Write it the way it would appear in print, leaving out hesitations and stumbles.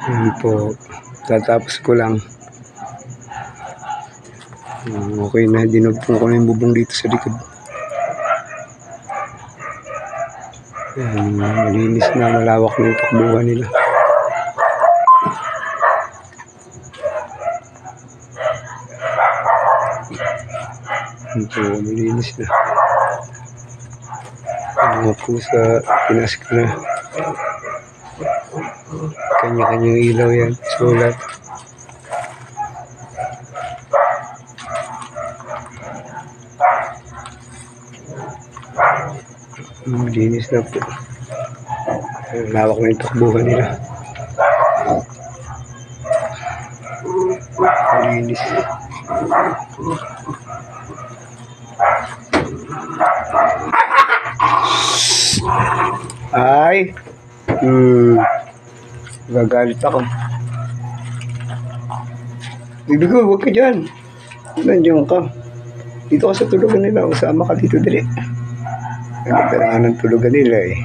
Yan po. Tatapos ko lang. Okay na. Dinugtong ko na yung bubong dito sa likod. Yan, malinis na. Malawak na yung takbuhan nila. Yan po. Malinis na. Mga pusa. Pinas ko na. Kanya-kanyang ilaw yan. Sulat. Malinis na po. Lawak na yung takbuhan nila. Malinis. Ay! Gagalit ako. Bibigo, huwag ka dyan. Nandiyan ka. Dito ka sa tulugan nila. Usama ka dito dali. Nagdala ng tulugan nila eh.